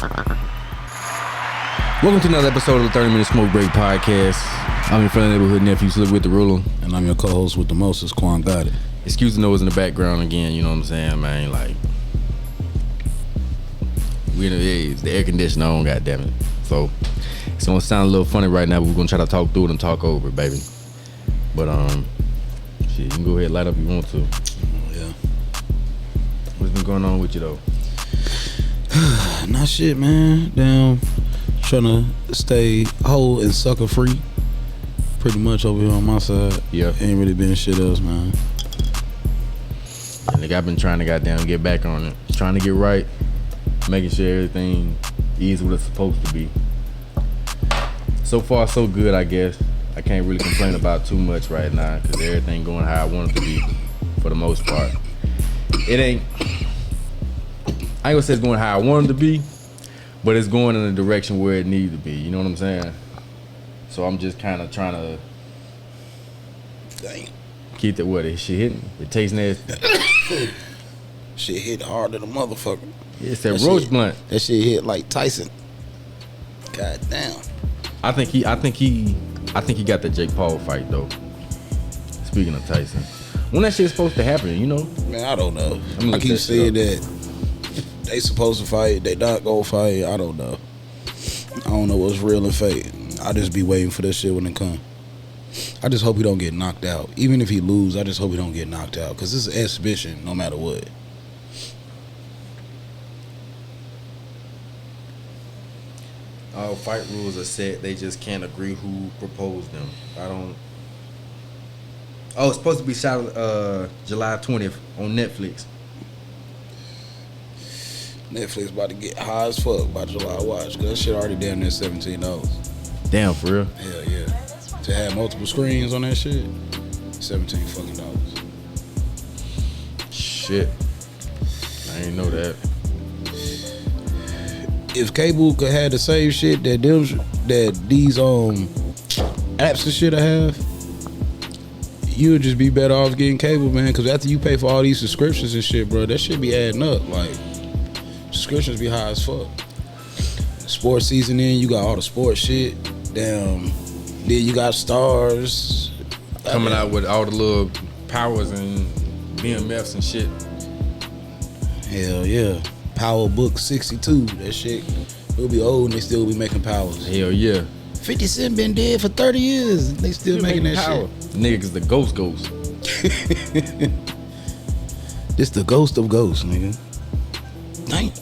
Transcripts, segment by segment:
Welcome to another episode of the 30 Minute Smoke Break Podcast. I'm your friendly neighborhood nephew, Slip with the Ruler. And I'm your co-host with the mostest, Quan Got It. Excuse the noise in the background again, you know what I'm saying, man? Like, it's the air conditioner on, goddammit. So, it's gonna sound a little funny right now, but we're gonna try to talk through it and talk over it, baby. But, shit, you can go ahead and light up if you want to. Yeah. What's been going on with you, though? Not shit, man. Damn. Trying to stay whole and sucker free. Pretty much over here on my side. Yeah. Ain't really been shit else, man. And I've been trying to goddamn get back on it. Trying to get right. Making sure everything is what it's supposed to be. So far, so good, I guess. I can't really complain about too much right now because everything going how I want it to be for the most part. It ain't... I ain't gonna say it's going how I want it to be, but it's going in the direction where it needs to be. You know what I'm saying? So I'm just kind of trying to keep it. What is shit hitting? It tastes nasty. Shit hit harder than a motherfucker. Yeah, it's that roach blunt. That shit hit like Tyson. God damn. I think he got the Jake Paul fight though. Speaking of Tyson, when that shit's supposed to happen, you know? Man, I don't know. I keep saying that they supposed to fight, they not gonna fight. I don't know. I don't know what's real and fake. I just be waiting for that shit when it come. I just hope he don't get knocked out. Even if he lose, I just hope he don't get knocked out. Cause this is an exhibition no matter what. All fight rules are set. They just can't agree who proposed them. Oh, it's supposed to be shot July 20th on Netflix. Netflix about to get high as fuck by July watch. Cause that shit already damn near $17. Damn, for real? Hell yeah. To have multiple screens on that shit, $17 fucking dollars. Shit. I ain't know that. If cable could have the same shit that these apps and shit I have, you would just be better off getting cable, man. Cause after you pay for all these subscriptions and shit, bro, that shit be adding up. Like, subscriptions be high as fuck. Sports season in, you got all the sports shit. Damn. Then you got stars Coming out with all the little powers and BMFs and shit. Hell yeah. Power Book 62. That shit, it'll be old and they still be making powers. Hell yeah. 50 Cent been dead for 30 years. They still making that power. Shit. Niggas the ghost. This the ghost of ghosts, nigga. Damn.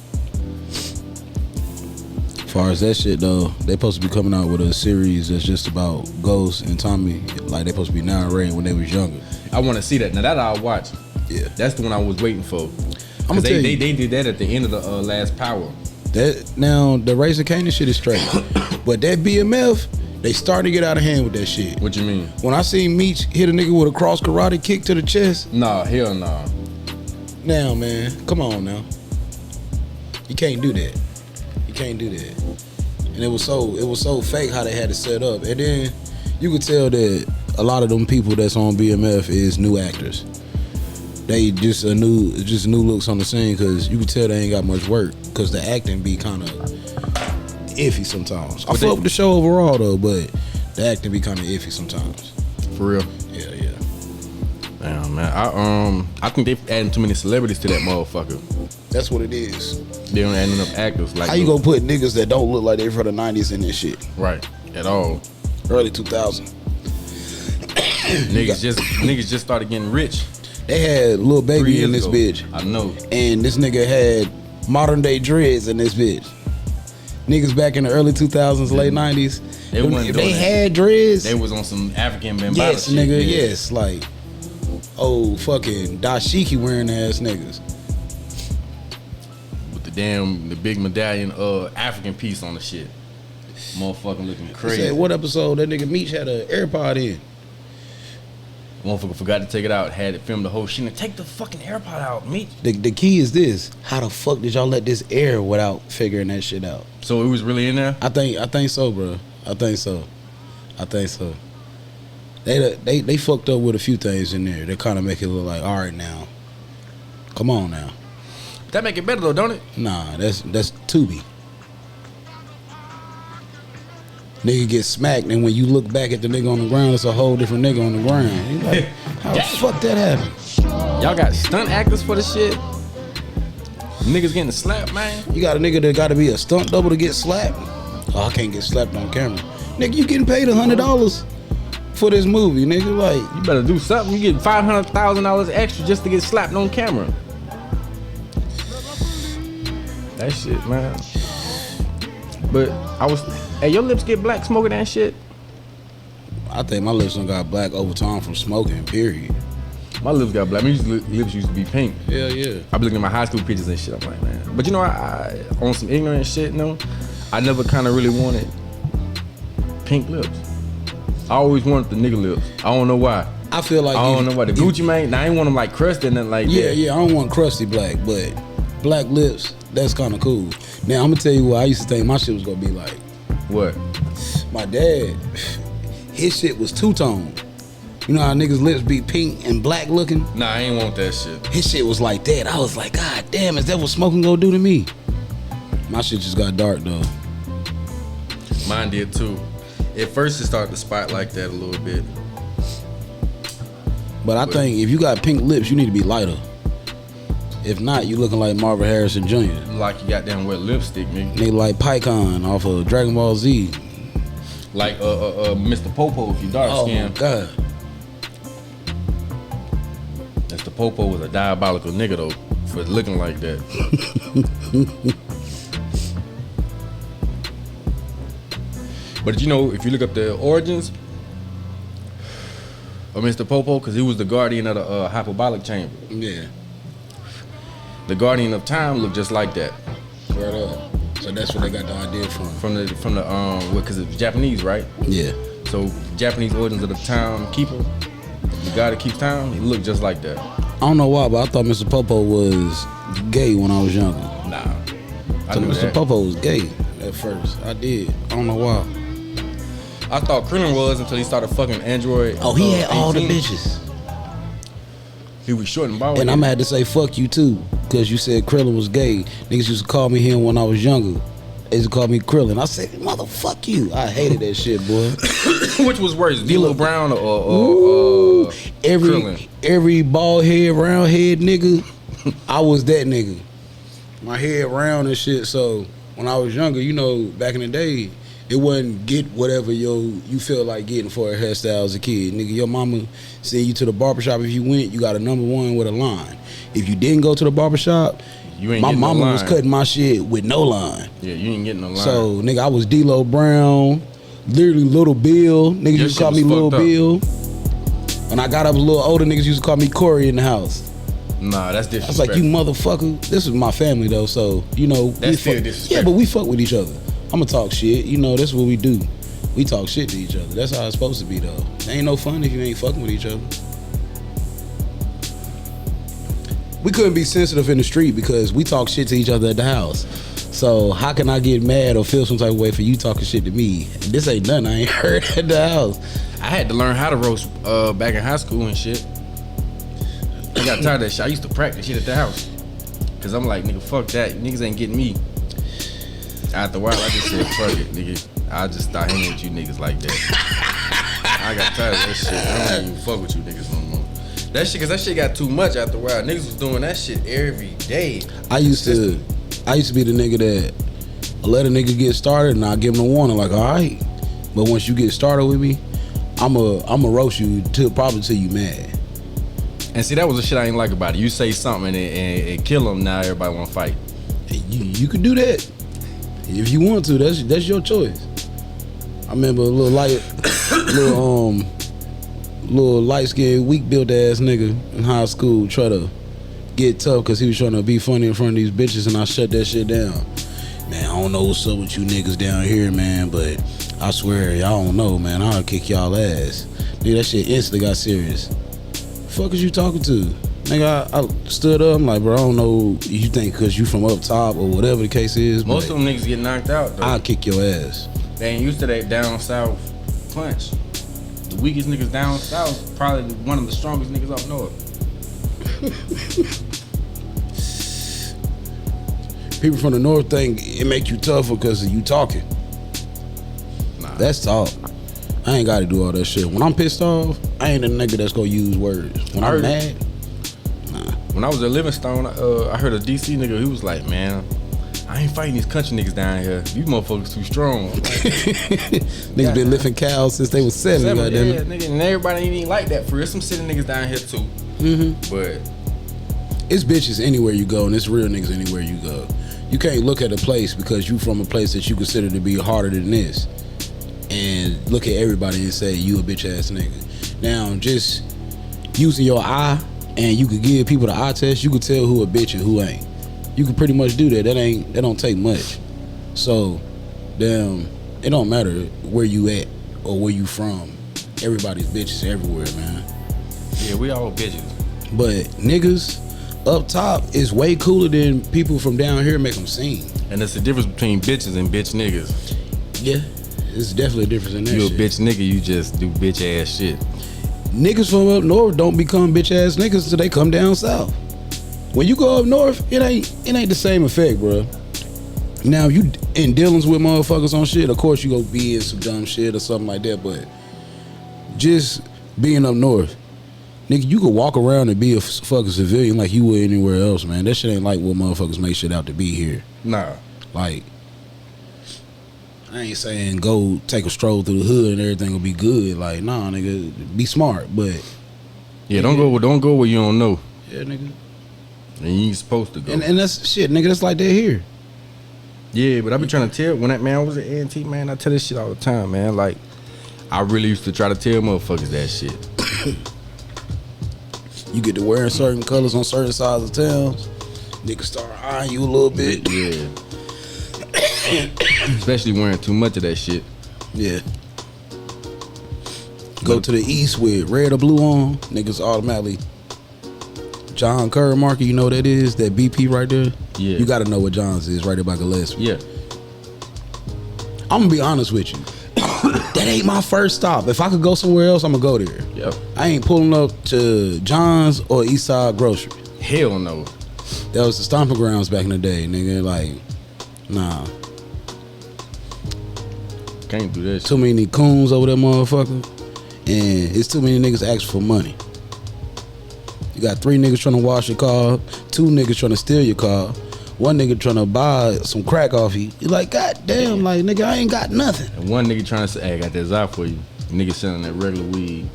As far as that shit though, they supposed to be coming out with a series that's just about Ghost and Tommy. Like they supposed to be narrating when they was younger. I want to see that. Now that I'll watch. Yeah. That's the one I was waiting for. I'm gonna tell you, they did that at the end of the last Power. That now the Raising Kanan shit is straight, but that BMF they starting to get out of hand with that shit. What you mean? When I seen Meech hit a nigga with a cross karate kick to the chest. Nah, hell nah. Now man, come on now. You can't do that. You can't do that. And it was so fake how they had it set up. And then you could tell that a lot of them people that's on BMF is new actors. They just new looks on the scene because you can tell they ain't got much work because the acting be kind of iffy sometimes. I fuck with the show overall though, but the acting be kind of iffy sometimes. For real? Yeah. Damn, man. I think they've adding too many celebrities to that motherfucker. That's what it is. They don't add enough actors. Like how you gonna put niggas that don't look like they from the 90s in this shit? Right. At all. Early 2000. Niggas just started getting rich. They had Lil Baby in this bitch. I know. And this nigga had modern day dreads in this bitch. Niggas back in the early 2000s, late 90s. They had dreads. They was on some African Bambaataa yes, shit. Nigga, yes. Like, fucking dashiki wearing ass niggas. With the big medallion African piece on the shit. Motherfucking looking crazy. Said, what episode that nigga Meech had an AirPod in? Motherfucker forgot to take it out, had it filmed the whole shit, and take the fucking AirPod out, Meech. The key is this: how the fuck did y'all let this air without figuring that shit out? So it was really in there? I think so, bro. I think so. They fucked up with a few things in there. They kind of make it look like, all right now, come on now. That make it better though, don't it? Nah, that's Tubi. nigga get smacked, and when you look back at the nigga on the ground, it's a whole different nigga on the ground. You like, how the fuck that happened? Y'all got stunt actors for the shit. Niggas getting slapped, man. You got a nigga that got to be a stunt double to get slapped. Oh, I can't get slapped on camera. Nigga, you getting paid $100 for this movie, nigga. Like, You better do something. You get $500,000 extra just to get slapped on camera. That shit, man. But hey, your lips get black smoking that shit? I think my lips done got black over time from smoking, period. My lips got black. My lips used to be pink. Yeah, yeah. I be looking at my high school pictures and shit. I'm like, man. But you know, I on some ignorant shit, I never kind of really wanted pink lips. I always wanted the nigga lips. I don't know why. I feel like I don't know why. The Gucci Mane, I ain't want them like crusty and nothing like yeah, that. Yeah, I don't want crusty black, but black lips, that's kind of cool. Now, I'm going to tell you what I used to think my shit was going to be like. What? My dad, his shit was two-tone. You know how niggas' lips be pink and black looking? Nah, I ain't want that shit. His shit was like that. I was like, God damn, is that what smoking gonna do to me? My shit just got dark though. Mine did too. At first it started to spot like that a little bit. But I think if you got pink lips, you need to be lighter. If not, you looking like Marvin Harrison Jr. Like you got damn wet lipstick, nigga. Nigga like Pycon off of Dragon Ball Z. Like Mr. Popo if you dark skin. Oh my God. Mr. Popo was a diabolical nigga though for looking like that. But you know, if you look up the origins of Mr. Popo, because he was the guardian of the hyperbolic chamber. Yeah. The guardian of time looked just like that. Right up. So that's where they got the idea from. From the because it was Japanese, right? Yeah. So Japanese origins of the time keeper, the guy that keeps time, he looked just like that. I don't know why, but I thought Mr. Popo was gay when I was younger. Nah, I So knew Mr. that. Popo was gay at first. I did. I don't know why. I thought Krillin was until he started fucking Android. Oh, he had all the 18. bitches. He was short and bald. And I'm had to say fuck you too, because you said Krillin was gay. Niggas used to call me him when I was younger. They used to call me Krillin. I said, motherfuck you. I hated that shit, boy. Which was worse, D'Lo Brown Ooh, or Krillin? every bald head, round head nigga, I was that nigga. My head round and shit. So when I was younger, you know, back in the day, it wasn't get whatever you feel like getting for a hairstyle as a kid. Nigga, your mama send you to the barbershop. If you went, you got a number one with a line. If you didn't go to the barbershop, You ain't my getting no mama was line. cutting my shit with no line. Yeah, you ain't getting no line. So, nigga, I was D'Lo Brown, literally Little Bill. Niggas Your used to call shit me was Little fucked up. Bill. When I got up a little older, niggas used to call me Corey in the house. Nah, that's I was disrespectful. like, you motherfucker. This is my family, though, so, you know. That's still fuck. disrespectful. Yeah, but we fuck with each other. I'm gonna talk shit. You know, that's what we do. We talk shit to each other. That's how it's supposed to be, though. It ain't no fun if you ain't fucking with each other. We couldn't be sensitive in the street because we talk shit to each other at the house. So how can I get mad or feel some type of way for you talking shit to me? This ain't nothing I ain't heard at the house. I had to learn how to roast back in high school and shit. I got tired of that shit. I used to practice shit at the house. Cause I'm like, nigga, fuck that. Niggas ain't getting me. After a while, I just said, fuck it, nigga. I just start hanging with you niggas like that. I got tired of that shit. I don't even fuck with you niggas no more. That shit, cause that shit got too much after a while. Niggas was doing that shit every day. I used to be the nigga that let a nigga get started and I give him a warning, like, all right. But once you get started with me, I'ma roast you probably till you mad. And see, that was the shit I ain't like about it. You say something and kill them, now everybody want to fight. You can do that if you want to. That's your choice. I remember a little light skinned, weak built ass nigga in high school try to get tough because he was trying to be funny in front of these bitches, and I shut that shit down. Man, I don't know what's up with you niggas down here, man, but I swear y'all don't know, man. I'll kick y'all ass. Nigga, that shit instantly got serious. Fuck is you talking to? Nigga, I stood up. I'm like, bro, I don't know. You think because you from up top or whatever the case is. Most but of them niggas get knocked out, though. I'll kick your ass. They ain't used to that down south punch. The weakest niggas down south, probably one of the strongest niggas up north. People from the north think it make you tougher because you talking. Nah, That's talk. I ain't got to do all that shit. When I'm pissed off, I ain't a nigga that's gonna use words. When I'm mad, When I was at Livingstone, I heard a DC nigga. He was like, "Man, I ain't fighting these country niggas down here. These motherfuckers too strong." Niggas been lifting cows since they was 7. Yeah, nigga, and everybody ain't even like that. For real, some city niggas down here too. But it's bitches anywhere you go, and it's real niggas anywhere you go. You can't look at a place because you from a place that you consider to be harder than this, and look at everybody and say you a bitch ass nigga. Now, just using your eye, and you could give people the eye test, you could tell who a bitch and who ain't. You can pretty much do that. That don't take much. So, damn, it don't matter where you at or where you from. Everybody's bitches everywhere, man. yeah, we all bitches. But niggas up top is way cooler than people from down here make them seem. And there's a difference between bitches and bitch niggas. Yeah, it's definitely a difference in that You a shit. bitch nigga, you just do bitch ass shit. Niggas from up north don't become bitch ass niggas until they come down south. When you go up north, it ain't the same effect, bro. Now you in dealings with motherfuckers on shit, of course you gonna be in some dumb shit or something like that, but just being up north, nigga, you could walk around and be a fucking civilian like you would anywhere else, man. That shit ain't like what motherfuckers make shit out to be here. Nah. Like, I ain't saying go take a stroll through the hood and everything will be good. Like, nah, nigga, be smart, but Yeah, don't go where you don't know. yeah, nigga. And you ain't supposed to go. And that's shit, nigga. That's like that here. Yeah, but I be trying to tell when that man was at A&T, man, I tell this shit all the time, man. Like, I really used to try to tell motherfuckers that shit. You get to wearing certain colors on certain sides of towns, niggas start eyeing you a little bit. Yeah. Especially wearing too much of that shit. Yeah. Go to the east with red or blue on, niggas automatically. John Kerr market, you know what that is? That BP right there? Yeah. You gotta know what John's is right there by Gillespie. Yeah. I'm gonna be honest with you. That ain't my first stop. If I could go somewhere else, I'm gonna go there. Yep. I ain't pulling up to John's or Eastside Grocery. Hell no. That was the stomping grounds back in the day, nigga. Like, nah. Can't do that shit. Too many coons over there, motherfucker. And it's too many niggas asking for money. You got 3 niggas trying to wash your car, 2 niggas trying to steal your car, 1 nigga trying to buy some crack off you. You like, God damn, like, nigga, I ain't got nothing. And one nigga trying to say, hey, I got that Zy for you. Nigga selling that regular weed.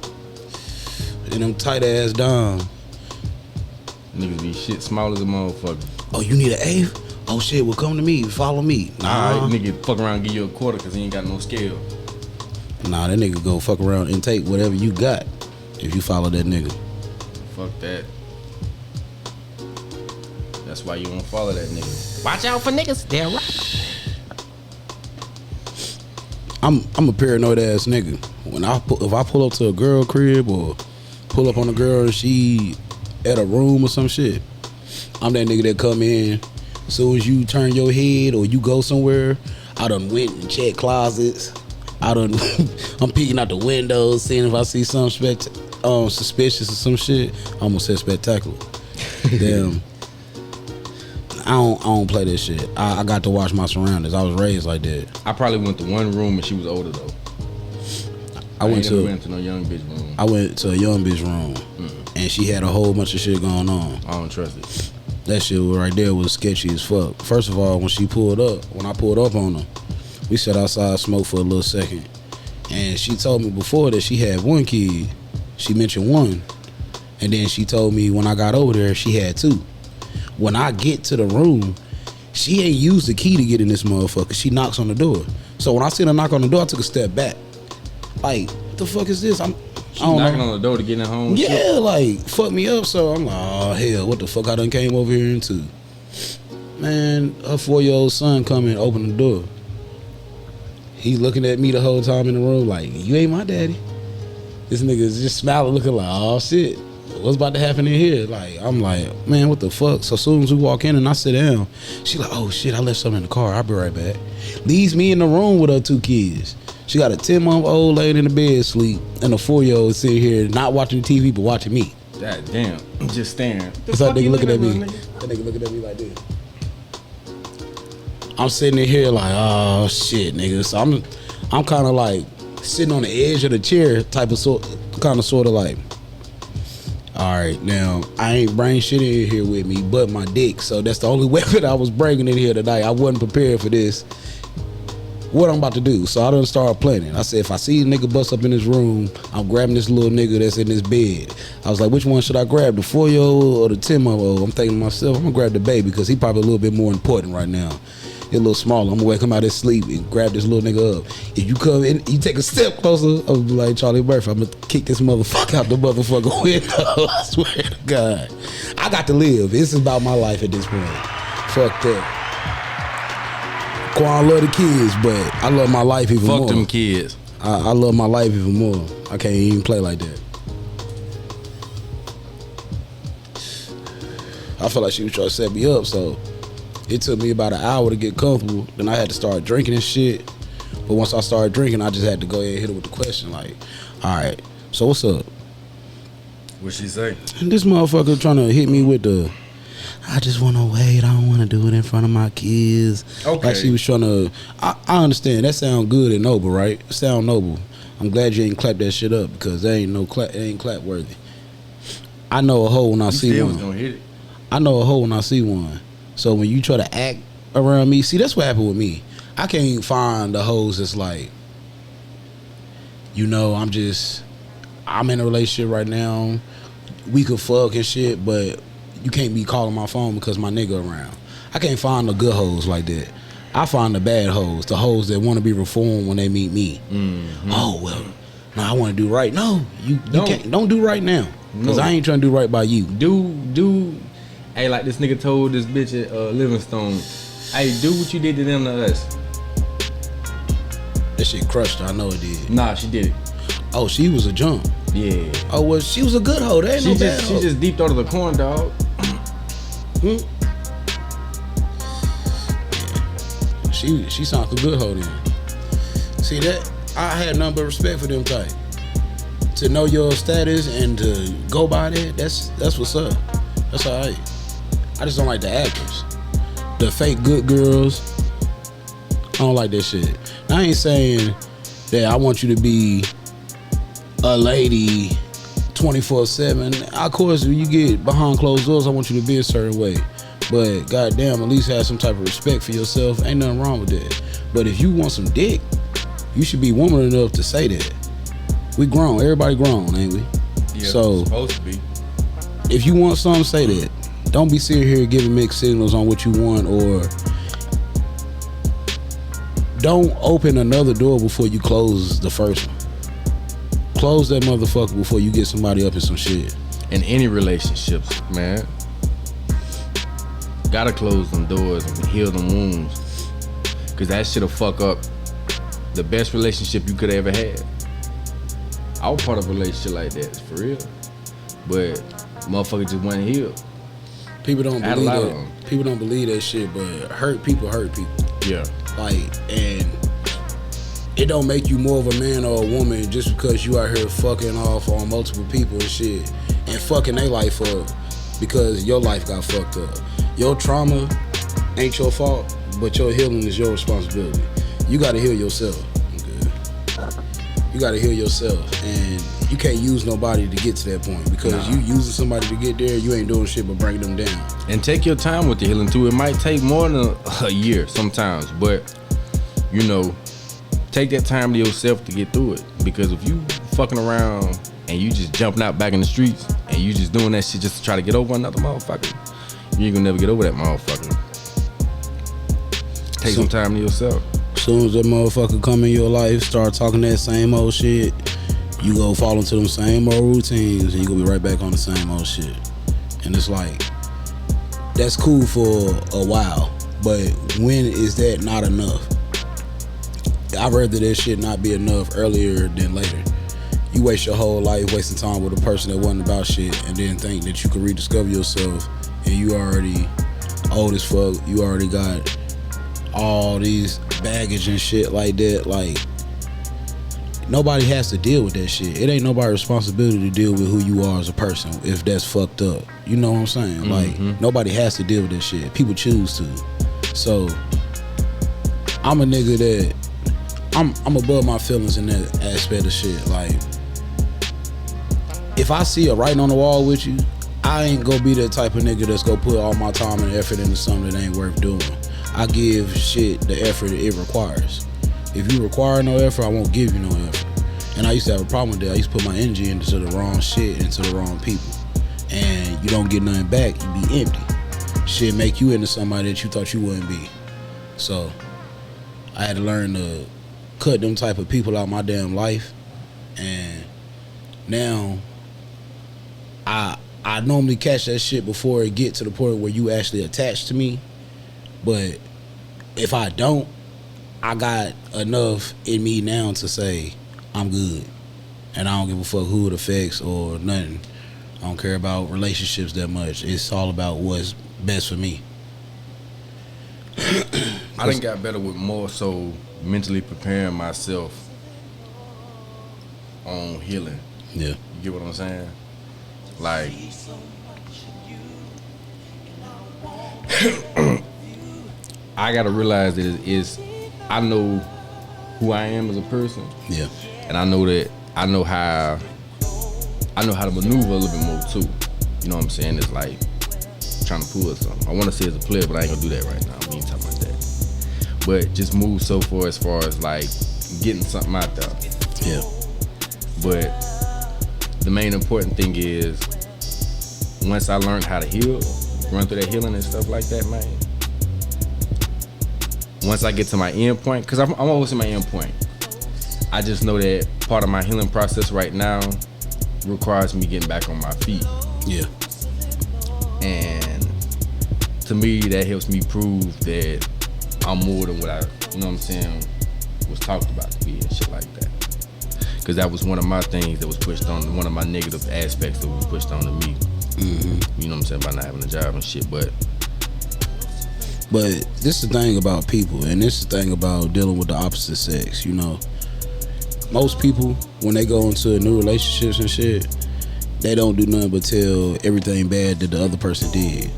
And them tight ass down. Niggas be shit small as a motherfucker. Oh, you need an eighth? Oh shit, well come to me, follow me. Nah, Alright, nigga fuck around and give you a quarter because he ain't got no scale. nah, that nigga go fuck around and take whatever you got if you follow that nigga. Fuck that. That's why you don't follow that nigga. Watch out for niggas. They're right. I'm a paranoid ass nigga. If I pull up to a girl crib or pull up on a girl and she at a room or some shit, I'm that nigga that come in. As soon as you turn your head or you go somewhere, I done went and checked closets. I'm peeking out the windows, seeing if I see something suspicious or some shit. I almost said spectacular. Damn. I don't play this shit. I got to watch my surroundings. I was raised like that. I probably went to one room and she was older though. I went to no young bitch room. I went to a young bitch room, and she had a whole bunch of shit going on. I don't trust it. That shit right there was sketchy as fuck. First of all, when I pulled up on her, we sat outside, smoked for a little second, and she told me before that she had 1 kid. She mentioned 1, and then she told me when I got over there she had 2. When I get to the room, she ain't used the key to get in this motherfucker. She knocks on the door. So when I seen her knock on the door, I took a step back. Like, what the fuck is this? I don't knocking know. on the door to get in home. Yeah, Shit. like, fuck me up. So I'm like, oh, hell, what the fuck I done came over here into? Man, her 4-year-old son come and open the door. He's looking at me the whole time in the room like, you ain't my daddy. This nigga's just smiling, looking like, oh, shit. What's about to happen in here? Like, I'm like, man, what the fuck? So as soon as we walk in and I sit down, she like, oh, shit, I left something in the car. I'll be right back. Leaves me in the room with her 2 kids. She got a 10-month-old laying in the bed asleep and a 4-year-old sitting here not watching TV but watching me. God damn. I'm just staring. That's how nigga looking at me. That nigga looking at me like this. I'm sitting in here like, oh shit, nigga. So I'm kind of like sitting on the edge of the chair type of sort of like, all right, now I ain't bringing shit in here with me but my dick, so that's the only weapon I was bringing in here tonight. I wasn't prepared for this. What I'm about to do? So I done started planning. I said, if I see a nigga bust up in this room, I'm grabbing this little nigga that's in this bed. I was like, which one should I grab, the 4-year-old or the 10-month-old? I'm thinking to myself, I'm gonna grab the baby because he probably a little bit more important right now. He a little smaller. I'm gonna wake him out of his sleep and grab this little nigga up. If you come in, you take a step closer, I'll be like Charlie Murphy, I'm gonna kick this motherfucker out the motherfucking window. I swear to God. I got to live. This is about my life at this point. Fuck that. Quan love the kids, but I love my life even more. Fuck them kids. I love my life even more. I can't even play like that. I feel like she was trying to set me up, so it took me about an hour to get comfortable. Then I had to start drinking and shit. But once I started drinking, I just had to go ahead and hit her with the question, like, all right, so what's up? What'd she say? And this motherfucker trying to hit me with the, I just want to wait. I don't want to do it in front of my kids. Okay. Like she was trying to. I understand that sound good and noble, right? It sound noble. I'm glad you ain't clap that shit up because that ain't it ain't clap worthy. I know a hoe when I see one. Gonna hit it. I know a hoe when I see one. So when you try to act around me, see that's what happened with me. I can't even find the hoes that's like, you know, I'm in a relationship right now. We could fuck and shit, but you can't be calling my phone because my nigga around. I can't find the good hoes like that. I find the bad hoes, the hoes that want to be reformed when they meet me. Mm-hmm. Oh, well, no, I want to do right. No, you don't do right now because I ain't trying to do right by you. Hey, like this nigga told this bitch at Livingstone, hey, do what you did to them to us. That shit crushed her. I know it did. Nah, she did it. Oh, she was a jump. Yeah. Oh, well, she was a good hoe. That ain't no bad hoe. She just deeped out of the corn, dog. She sounds like a good hoe then. See that? I had nothing but respect for them type. To know your status and to go by that, that's what's up. That's all right. I just don't like the actors. The fake good girls. I don't like that shit. Now, I ain't saying that I want you to be a lady 24/7. Of course, when you get behind closed doors, I want you to be a certain way. But goddamn, at least have some type of respect for yourself. Ain't nothing wrong with that. But if you want some dick, you should be woman enough to say that. We grown. Everybody grown, ain't we? Yeah, so supposed to be. If you want something, say that. Don't be sitting here giving mixed signals on what you want, or don't open another door before you close the first one. Close that motherfucker before you get somebody up in some shit. In any relationships, man, gotta close them doors and heal them wounds, cause that shit'll fuck up the best relationship you could ever have. I was part of a relationship like that, for real, but motherfucker just wasn't healed. People don't believe that. People don't believe that shit, but hurt people. Yeah. Like, and it don't make you more of a man or a woman just because you out here fucking off on multiple people and shit and fucking their life up because your life got fucked up. Your trauma ain't your fault, but your healing is your responsibility. You gotta heal yourself. Okay. You gotta heal yourself, and you can't use nobody to get to that point because you using somebody to get there, you ain't doing shit but bringing them down. And take your time with the healing too. It might take more than a year sometimes, but you know, take that time to yourself to get through it. Because if you fucking around and you just jumping out back in the streets and you just doing that shit just to try to get over another motherfucker, you ain't gonna never get over that motherfucker. Take some time to yourself. As soon as that motherfucker come in your life, start talking that same old shit, you go fall into them same old routines and you gonna be right back on the same old shit. And it's like, that's cool for a while, but when is that not enough? I'd rather that shit not be enough earlier than later. You waste your whole life wasting time with a person that wasn't about shit and then think that you can rediscover yourself and you already old as fuck, you already got all these baggage and shit like that. Like, nobody has to deal with that shit. It ain't nobody's responsibility to deal with who you are as a person if that's fucked up. You know what I'm saying? Mm-hmm. Like, nobody has to deal with that shit. People choose to. So, I'm a nigga that I I'm above my feelings in that aspect of shit. Like, if I see a writing on the wall with you, I ain't gonna be that type of nigga that's gonna put all my time and effort into something that ain't worth doing. I give shit the effort it requires. If you require no effort, I won't give you no effort. And I used to have a problem with that. I used to put my energy into the wrong shit, into the wrong people. And you don't get nothing back, you be empty. Shit make you into somebody that you thought you wouldn't be. So I had to learn to cut them type of people out my damn life. And now I normally catch that shit before it get to the point where you actually attach to me. But if I don't, I got enough in me now to say I'm good. And I don't give a fuck who it affects or nothing. I don't care about relationships that much. It's all about what's best for me. I done got better with more so mentally preparing myself on healing. Yeah. You get what I'm saying? Like, I gotta realize that I know who I am as a person. Yeah. And I know how to maneuver a little bit more too. You know what I'm saying? It's like trying to pull something. I want to say as a player, but I ain't gonna do that right now. We ain't talking about that. But just move so far as like getting something out there. Yeah. But the main important thing is once I learned how to heal, run through that healing and stuff like that, man. Once I get to my end point, because I'm always in my end point, I just know that part of my healing process right now requires me getting back on my feet. Yeah. And to me, that helps me prove that I'm more than what you know what I'm saying, was talked about to be and shit like that. Because that was one of my things that was pushed on, one of my negative aspects that was pushed on to me. Mm-hmm. You know what I'm saying, by not having a job and shit. But this is the thing about people, and this is the thing about dealing with the opposite sex, you know. Most people, when they go into new relationships and shit, they don't do nothing but tell everything bad that the other person did.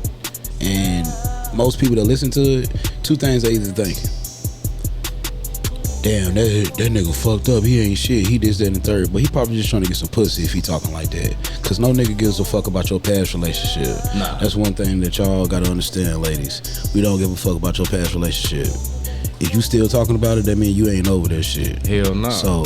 And most people that listen to it, two things they either thinking. Damn, that nigga fucked up. He ain't shit. He this, that, and the third. But he probably just trying to get some pussy if he talking like that. Because no nigga gives a fuck about your past relationship. Nah. That's one thing that y'all got to understand, ladies. We don't give a fuck about your past relationship. If you still talking about it, that means you ain't over that shit. Hell no. So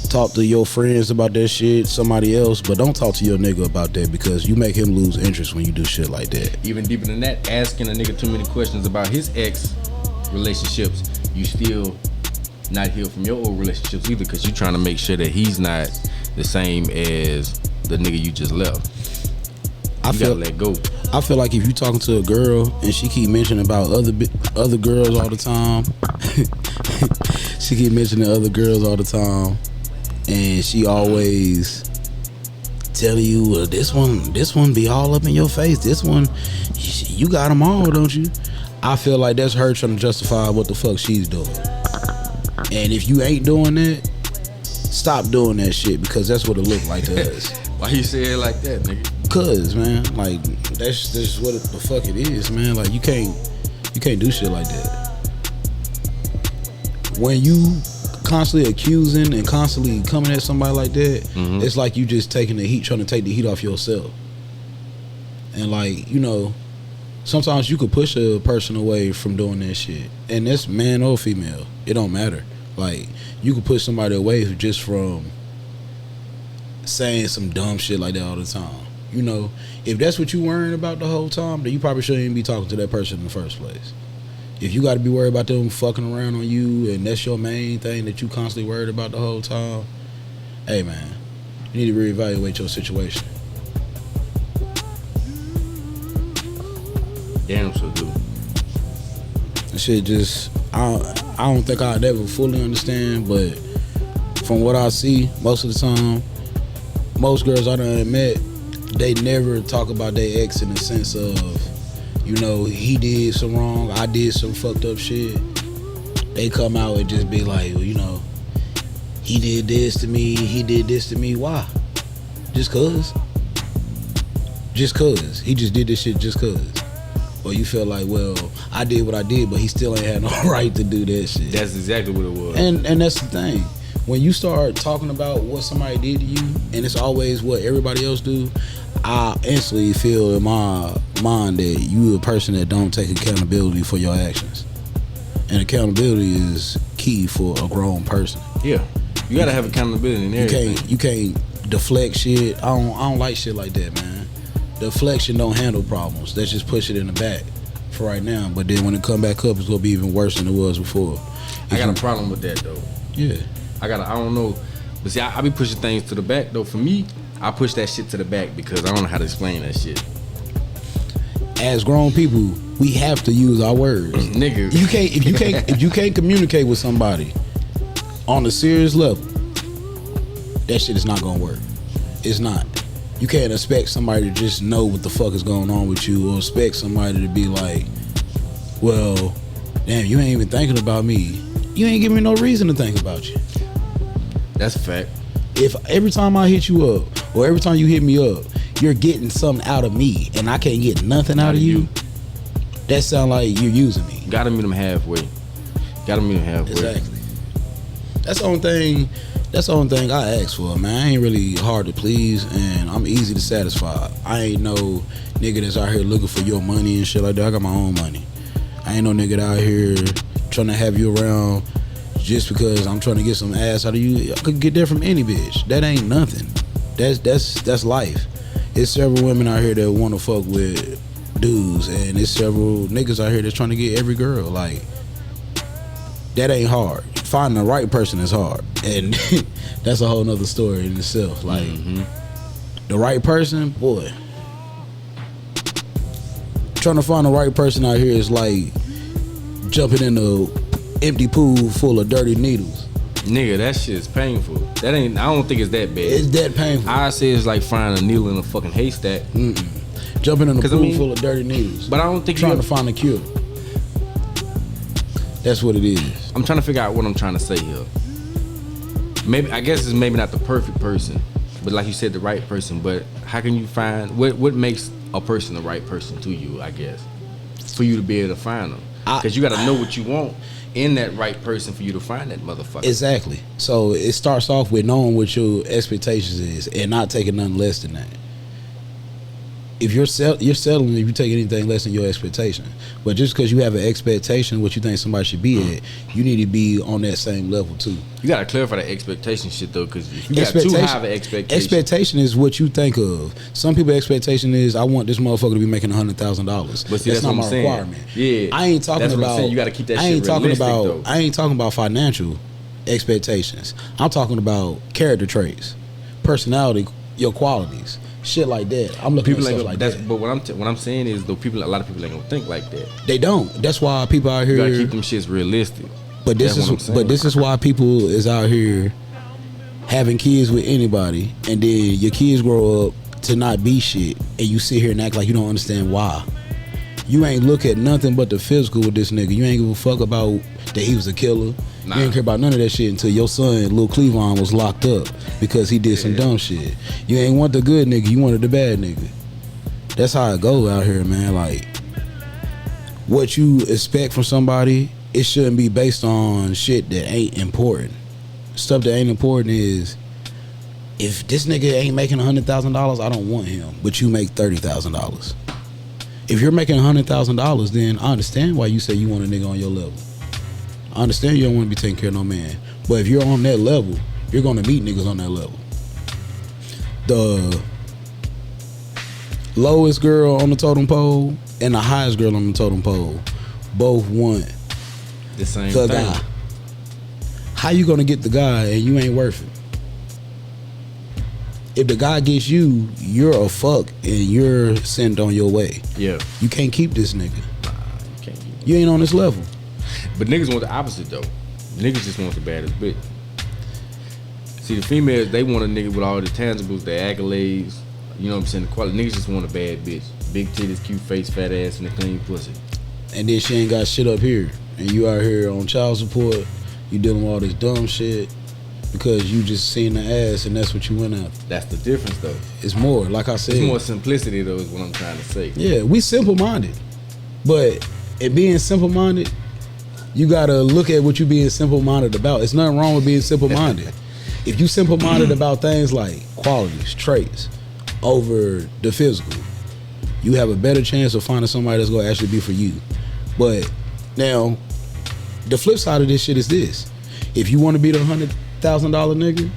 talk to your friends about that shit, somebody else, but don't talk to your nigga about that because you make him lose interest when you do shit like that. Even deeper than that, asking a nigga too many questions about his ex relationships, you still not healed from your old relationships either, because you trying to make sure that he's not the same as the nigga you just left. You gotta let go. I feel like if you talking to a girl and she keep mentioning about other girls all the time, she keep mentioning other girls all the time, and she always telling you, well, this one be all up in your face. This one, you got them all, don't you? I feel like that's her trying to justify what the fuck she's doing. And if you ain't doing that, stop doing that shit, because that's what it look like to us. Why you say it like that, nigga? Cause, man, like that's just what the fuck it is, man. Like you can't do shit like that. When you constantly accusing and constantly coming at somebody like that, it's like you just taking the heat, trying to take the heat off yourself. And like, you know, sometimes you could push a person away from doing that shit, and that's man or female. It don't matter. Like, you could push somebody away just from saying some dumb shit like that all the time. You know, if that's what you worrying about the whole time, then you probably shouldn't even be talking to that person in the first place. If you got to be worried about them fucking around on you, and that's your main thing that you constantly worried about the whole time, hey man, you need to reevaluate your situation. Damn sure do. That shit just, I don't think I'd ever fully understand, but from what I see, most of the time, most girls I done met, they never talk about their ex in the sense of, you know, he did some wrong, I did some fucked up shit. They come out and just be like, well, you know, he did this to me, he did this to me. Why? Just cause. Just cause. He just did this shit just cause. or you feel like, well, I did what I did, but he still ain't had no right to do that shit. That's exactly what it was. And that's the thing. When you start talking about what somebody did to you, and it's always what everybody else do, I instantly feel in my mind that you a person that don't take accountability for your actions. And accountability is key for a grown person. Yeah, you gotta have accountability in everything. You can't deflect shit. I don't like shit like that, man. Deflection don't handle problems. Let's just push it in the back for right now. But then when it come back up, it's gonna be even worse than it was before. I got a problem with that though. Yeah. I don't know, but see, I be pushing things to the back though. For me, I push that shit to the back because I don't know how to explain that shit. As grown people, we have to use our words. Nigga. If you can't communicate with somebody on a serious level, that shit is not gonna work. It's not. You can't expect somebody to just know what the fuck is going on with you, or expect somebody to be like, well, damn, you ain't even thinking about me. You ain't giving me no reason to think about you. That's a fact. If every time I hit you up, or every time you hit me up, you're getting something out of me, and I can't get nothing out of you, that sound like you're using me. Gotta meet them halfway. Exactly. That's the only thing I ask for, man. I ain't really hard to please, and I'm easy to satisfy. I ain't no nigga that's out here looking for your money and shit like that. I got my own money. I ain't no nigga out here trying to have you around just because I'm trying to get some ass out of you. I could get that from any bitch. That ain't nothing. That's life. It's several women out here that want to fuck with dudes, and it's several niggas out here that's trying to get every girl. Like, that ain't hard. Finding the right person is hard, and that's a whole nother story in itself. Like, the right person, boy. Trying to find the right person out here is like jumping in an empty pool full of dirty needles. Nigga, that shit is painful. I don't think it's that bad. It's that painful. I say it's like finding a needle in a fucking haystack. Jumping in a pool full of dirty needles. But I don't think trying to find a cure. That's what it is. I'm trying to figure out what I'm trying to say here. I guess it's maybe not the perfect person, but like you said, the right person. But how can you find what makes a person the right person to you? I guess for you to be able to find them, because you got to know what you want in that right person for you to find that motherfucker. Exactly. So it starts off with knowing what your expectations is and not taking nothing less than that. If you're settling if you take anything less than your expectation. But just because you have an expectation what you think somebody should be at, you need to be on that same level too. You gotta clarify that expectation shit though, because if you got too high of an expectation. Expectation is what you think of. Some people's expectation is, I want this motherfucker to be making $100,000. But see, that's not my requirement. Yeah, I ain't talking that's about. What I'm saying. You gotta keep that shit realistic though. I ain't talking about financial expectations. I'm talking about character traits, personality, your qualities. Shit like that. I'm looking at stuff like that. But what I'm saying is, though, a lot of people ain't gonna think like that. They don't. That's why people out here. You gotta keep them shits realistic. But this is why people is out here having kids with anybody, and then your kids grow up to not be shit, and you sit here and act like you don't understand why. You ain't look at nothing but the physical with this nigga. You ain't give a fuck about that he was a killer. Nah. You ain't care about none of that shit until your son, Lil Cleavon, was locked up because he did some dumb shit. You ain't want the good nigga, you wanted the bad nigga. That's how it go out here, man. Like, what you expect from somebody, it shouldn't be based on shit that ain't important. Stuff that ain't important is, if this nigga ain't making $100,000, I don't want him, but you make $30,000. If you're making $100,000, then I understand why you say you want a nigga on your level. I understand you don't want to be taking care of no man. But if you're on that level, you're going to meet niggas on that level. The lowest girl on the totem pole and the highest girl on the totem pole both want the same thing. Guy. How you going to get the guy and you ain't worth it? If the guy gets you, you're a fuck and you're sent on your way. Yeah. You can't keep this nigga. Nah, you can't. You ain't on this level. But niggas want the opposite though. Niggas just want the baddest bitch. See, the females, they want a nigga with all the tangibles, the accolades, you know what I'm saying, the quality. Niggas just want a bad bitch. Big titties, cute face, fat ass, and a clean pussy. And then she ain't got shit up here. And you out here on child support, you dealing with all this dumb shit because you just seen the ass and that's what you went after. That's the difference though. It's more, like I said. It's more simplicity though, is what I'm trying to say. Yeah, we simple-minded. But it being simple minded, you gotta look at what you being simple minded about. It's nothing wrong with being simple minded. If you simple minded about things like qualities, traits, over the physical, you have a better chance of finding somebody that's gonna actually be for you. But now, the flip side of this shit is this: if you want to be the $100,000 nigga,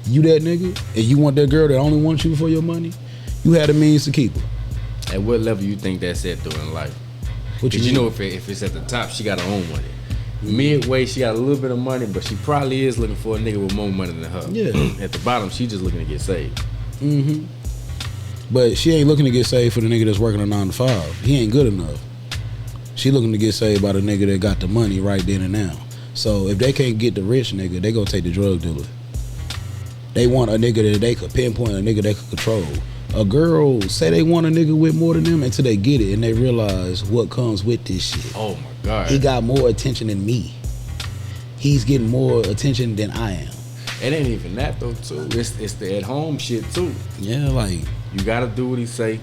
you that nigga, and you want that girl that only wants you for your money, you have the means to keep her. At what level you think that's at though in life? What Because you you mean? know if it's at the top, she got her own money. Midway, she got a little bit of money, but she probably is looking for a nigga with more money than her. Yeah. At the bottom, she just looking to get saved. Mm-hmm. But she ain't looking to get saved for the nigga that's working a 9 to 5. He ain't good enough. She looking to get saved by the nigga that got the money right then and now. So if they can't get the rich nigga, they gonna take the drug dealer. They want a nigga that they could pinpoint, a nigga they could control. A girl say they want a nigga with more than them until they get it and they realize what comes with this shit. Oh my God. He got more attention than me. He's getting more attention than I am. It ain't even that though too. It's the at home shit too. Yeah, like You gotta do what he say.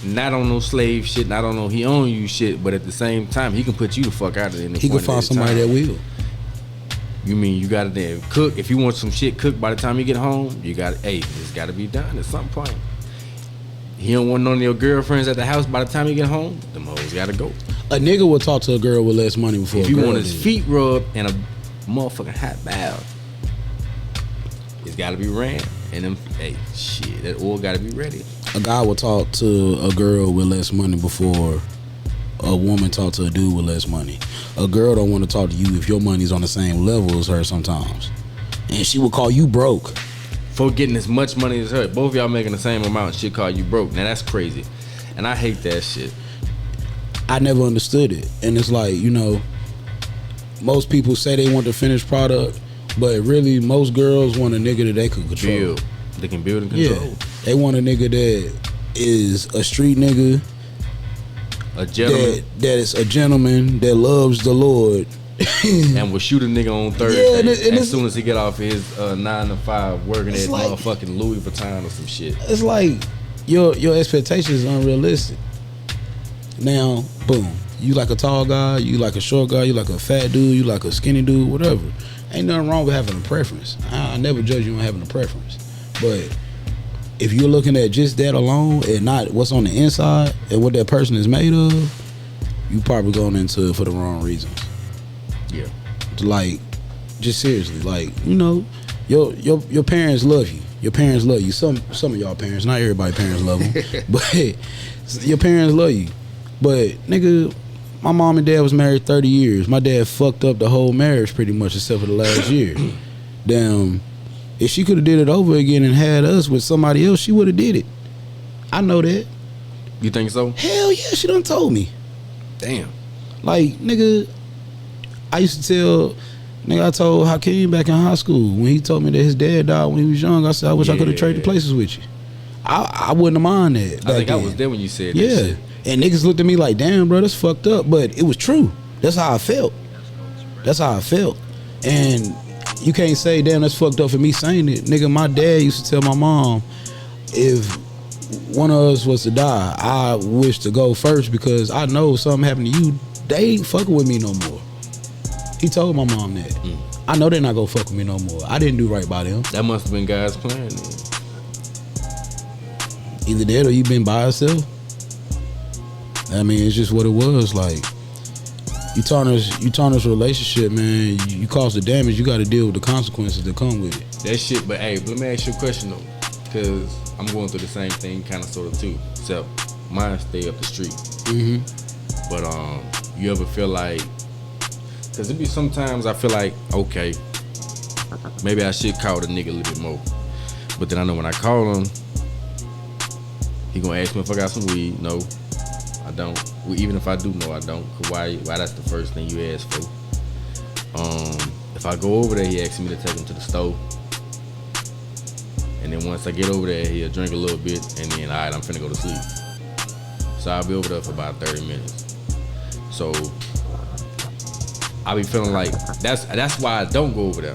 Not on no slave shit, not on no he own you shit, but at the same time he can put you the fuck out of it. he can find somebody that will. You mean you gotta then cook? If you want some shit cooked by the time you get home, you gotta it's gotta be done at some point. He don't want none of your girlfriends at the house by the time you get home, them hoes gotta go. A nigga will talk to a girl with less money before If a you girl want his did. feet rubbed and a motherfucking hot bath, it's gotta be ran. And them, shit, that oil gotta be ready. A guy will talk to a girl with less money before a woman talk to a dude with less money. A girl don't want to talk to you if your money's on the same level as her sometimes. And she will call you broke. For getting as much money as her. Both of y'all making the same amount, shit call you broke. Now that's crazy. And I hate that shit. I never understood it. And it's like, you know, most people say they want the finished product, but really most girls want a nigga that they can control. Build. They can build and control. Yeah. They want a nigga that is a street nigga, A gentleman. that is a gentleman that loves the Lord. And will shoot a nigga on Thursday Yeah, and as it's- soon as he get off his 9 to 5 working It's at like- motherfucking Louis Vuitton or some shit. It's like your expectations is unrealistic. Now, boom, you like a tall guy, you like a short guy, you like a fat dude, you like a skinny dude, whatever. Ain't nothing wrong with having a preference. I never judge you on having a preference. But if you're looking at just that alone and not what's on the inside and what that person is made of, you probably going into it for the wrong reasons. Yeah. Like, just seriously, like, you know, your parents love you. Your parents love you. Some of y'all parents, not everybody parents love them, but your parents love you. But nigga, my mom and dad was married 30 years. My dad fucked up the whole marriage pretty much except for the last year. Damn, if she could have did it over again and had us with somebody else, she would have did it. I know that. You think so? Hell yeah, she done told me. Damn. Like, nigga, I used to tell, nigga, I told Hakeem back in high school when he told me that his dad died when he was young. I said, I wish I could have traded places with you. I wouldn't have mind that. I think I then. was there when you said Yeah. that shit. And niggas looked at me like, damn, bro, that's fucked up. But it was true. That's how I felt. That's how I felt. And you can't say, damn, that's fucked up for me saying it. Nigga, my dad used to tell my mom, if one of us was to die, I wish to go first because I know if something happened to you, they ain't fucking with me no more. He told my mom that. I know they're not gonna fuck with me no more. I didn't do right by them. That must have been God's plan then. Either that or you been by yourself. I mean, it's just what it was. Like, you tarnish a relationship, man. You cause the damage. You got to deal with the consequences that come with it. That shit, but hey, let me ask you a question though. Cause I'm going through the same thing kinda sorta too. Except mine stay up the street. Mm-hmm. But you ever feel like, cause it be sometimes I feel like, okay, maybe I should call the nigga a little bit more. But then I know when I call him, he gonna ask me if I got some weed. No, I don't. Well, even if I do know I don't. Cause why that's the first thing you ask for. If I go over there, he asks me to take him to the store. And then once I get over there, he'll drink a little bit and then alright, I'm finna go to sleep. So I'll be over there for about 30 minutes. So I be feeling like that's why I don't go over there.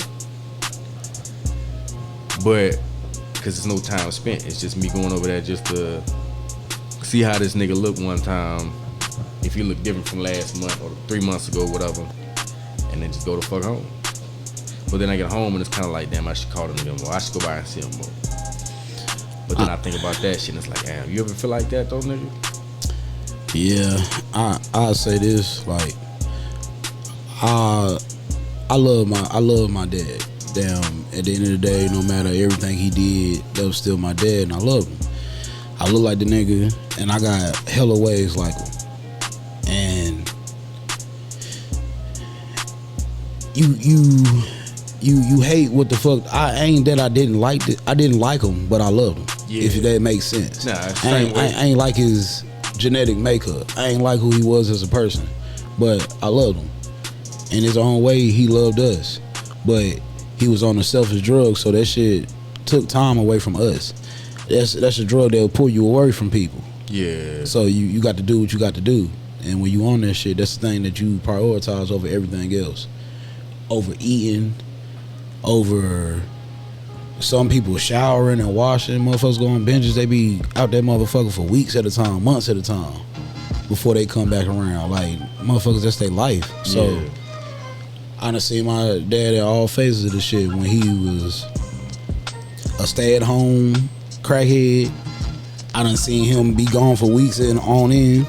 But cause it's no time spent. It's just me going over there just to see how this nigga look one time. If if he looked different from last month or 3 months ago, whatever, and then just go the fuck home. But then I get home and it's kind of like, damn, I should call him more. I should go by and see him more. But then I think about that shit and it's like, damn, you ever feel like that though, nigga? Yeah, I say this, like, I love my dad. Damn, at the end of the day, no matter everything he did, that was still my dad, and I love him. I look like the nigga, and I got hella ways like him. And you hate what the fuck. I ain't that I didn't like it. I didn't like him, but I loved him. Yeah. If that makes sense. Nah, I ain't like his genetic makeup. I ain't like who he was as a person, but I loved him. In his own way, he loved us, but he was on a selfish drug, so that shit took time away from us. That's a drug that'll pull you away from people. Yeah. So you got to do what you got to do, and when you on that shit, that's the thing that you prioritize over everything else, over eating, over some people showering and washing. Motherfuckers go on binges. They be out that motherfucker for weeks at a time, months at a time, before they come back around. Like, motherfuckers, that's their life. So Yeah. I done seen my dad at all phases of the shit. When he was a stay-at-home crackhead, I done seen him be gone for weeks and on end,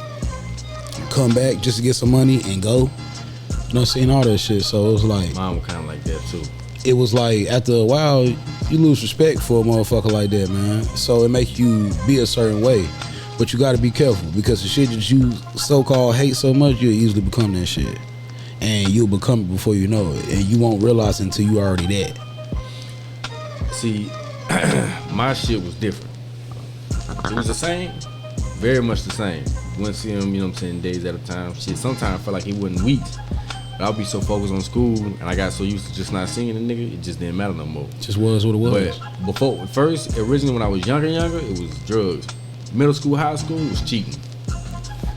come back just to get some money and go. You know, seen all that shit. So it was like, Mine was kind of like that too. it was like, after a while, you lose respect for a motherfucker like that, man. So it makes you be a certain way. But you gotta be careful, because the shit that you so-called hate so much, you'll easily become that shit. And you'll become it before you know it. And you won't realize it until you already that. See, my shit was different. It was the same, very much the same. Wouldn't see him, you know what I'm saying, days at a time. Shit, sometimes I felt like he wasn't weeks. But I'll be so focused on school, and I got so used to just not seeing the nigga, it just didn't matter no more. Just was what it was. But before, first, originally when I was younger, it was drugs. Middle school, high school was cheating.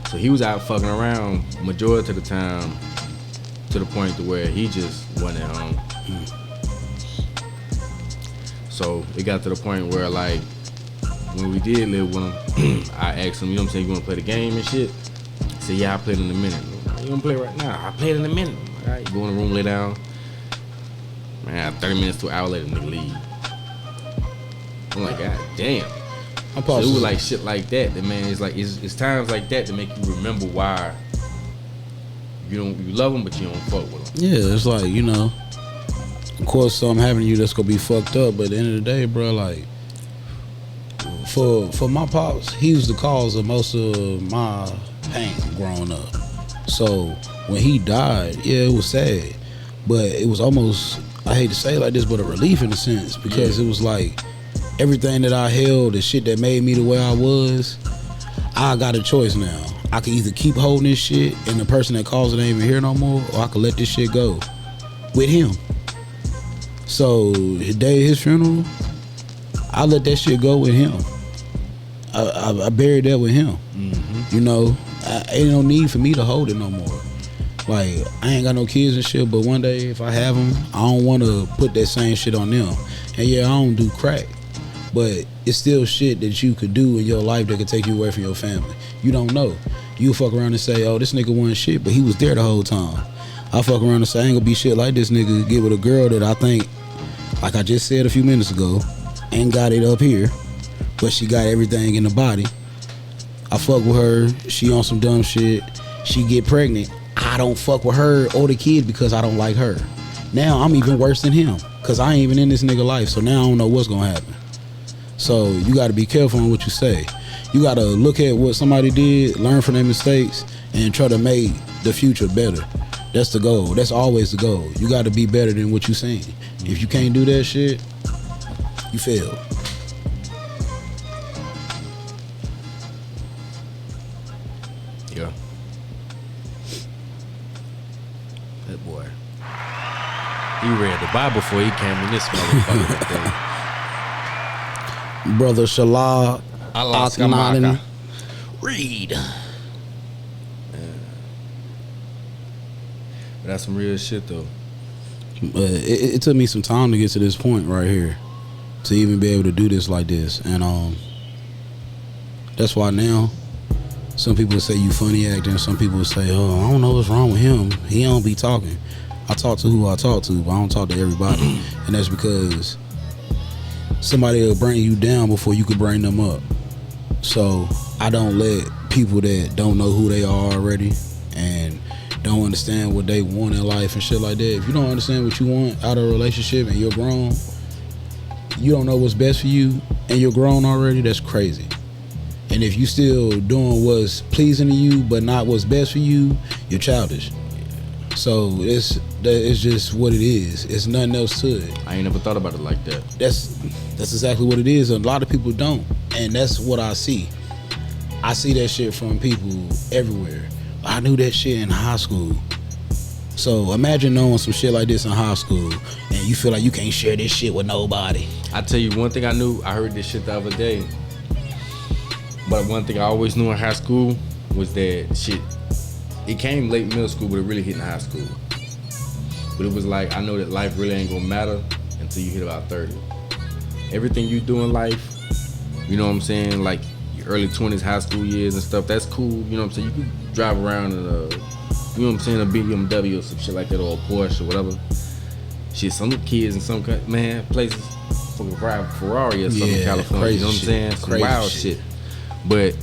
So he was out fucking around majority of the time, to the point to where he just wasn't at home. So it got to the point where, like, when we did live with him, I asked him, you know what I'm saying, you want to play the game and shit? He said, yeah, I played in a minute. You want to play right now? I played in a minute. All right, go in the room, lay down. Man, 30 minutes to an hour later, nigga leave. I'm like, God damn. So it was like shit like that. That man, it's like it's times like that to make you remember why you love him, but you don't fuck with him. Yeah, it's like, you know, of course something happened to you that's gonna be fucked up, but at the end of the day, bro, like, for my pops, he was the cause of most of my pain growing up. So when he died, yeah, it was sad, but it was almost, I hate to say it like this, but a relief in a sense, because it was like everything that I held, the shit that made me the way I was, I got a choice now. I can either keep holding this shit and the person that caused it ain't even here no more, or I can let this shit go with him. So the day of his funeral, I let that shit go with him. I buried that with him. Mm-hmm. You know, ain't no need for me to hold it no more. Like, I ain't got no kids and shit, but one day if I have them, I don't want to put that same shit on them. And yeah, I don't do crack, but it's still shit that you could do in your life that could take you away from your family. You don't know. You fuck around and say, oh, this nigga wasn't shit, but he was there the whole time. I fuck around and say, I ain't gonna be shit like this nigga, get with a girl that I think, like I just said a few minutes ago, ain't got it up here, but she got everything in the body. I fuck with her, she on some dumb shit, she get pregnant. I don't fuck with her or the kid because I don't like her. Now I'm even worse than him, because I ain't even in this nigga life, so now I don't know what's gonna happen. So you gotta be careful on what you say. You gotta look at what somebody did, learn from their mistakes, and try to make the future better. That's the goal. That's always the goal. You gotta be better than what you seen. If you can't do that shit, you fail. Yeah. That boy. He read the Bible before he came in this motherfucker thing. Brother Shalal Allah Akhenaten. Skamaka. Read. But that's some real shit though. It took me some time to get to this point right here, to even be able to do this like this, and that's why now Some people say you funny acting. Some people say, oh, I don't know what's wrong with him. He don't be talking. I talk to who I talk to, but I don't talk to everybody. And that's because somebody will bring you down before you could bring them up. So I don't let people that don't know who they are already and don't understand what they want in life and shit like that. If you don't understand what you want out of a relationship and you're grown, you don't know what's best for you and you're grown already, that's crazy. And if you still doing what's pleasing to you but not what's best for you, you're childish. So it's just what it is. It's nothing else to it. I ain't never thought about it like that. That's exactly what it is. A lot of people don't, and that's what I see. I see that shit from people everywhere. I knew that shit in high school. So imagine knowing some shit like this in high school, and you feel like you can't share this shit with nobody. I tell you one thing I knew. I heard this shit the other day. But one thing I always knew in high school was that shit. It came late middle school, but it really hit in high school. But it was like, I know that life really ain't gonna matter until you hit about 30. Everything you do in life, you know what I'm saying? Like your early 20s, high school years and stuff, that's cool. You know what I'm saying? You can drive around in a, you know what I'm saying, a BMW or some shit like that, or a Porsche or whatever. Shit, some kids in some places fucking drive a Ferrari or something in California. You know what I'm saying? Some crazy wild shit. But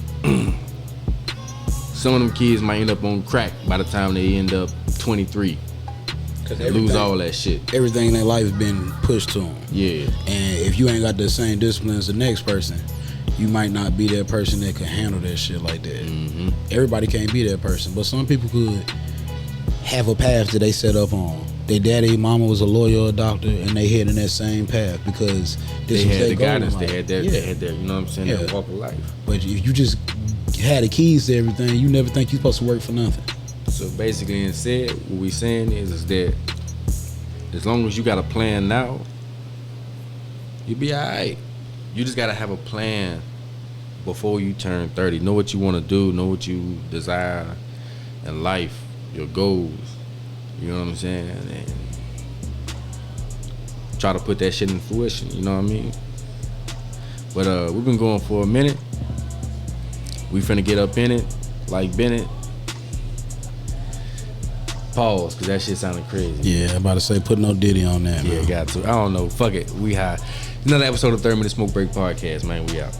some of them kids might end up on crack by the time they end up 23. They lose all that shit. Everything in their life has been pushed to them. Yeah. And if you ain't got the same discipline as the next person, you might not be that person that can handle that shit like that. Mm-hmm. Everybody can't be that person, but some people could have a path that they set up on. Their daddy, mama was a lawyer or a doctor, and they head in that same path because they had the guidance. They had that. Yeah. They had that. You know what I'm saying? That walk of life. But if you just had the keys to everything, you never think you're supposed to work for nothing. So basically, instead, what we saying is that as long as you got a plan now, you'll be alright. You just gotta have a plan before you turn 30. Know what you want to do. Know what you desire in life. Your goals. You know what I'm saying? And try to put that shit in fruition. You know what I mean? But we've been going for a minute. We finna get up in it like Bennett. Pause, cause that shit sounded crazy. Yeah, I'm about to say put no Diddy on that, man. Yeah, got to. I don't know. Fuck it. We high. Another episode of 30 Minute Smoke Break Podcast, man. We out.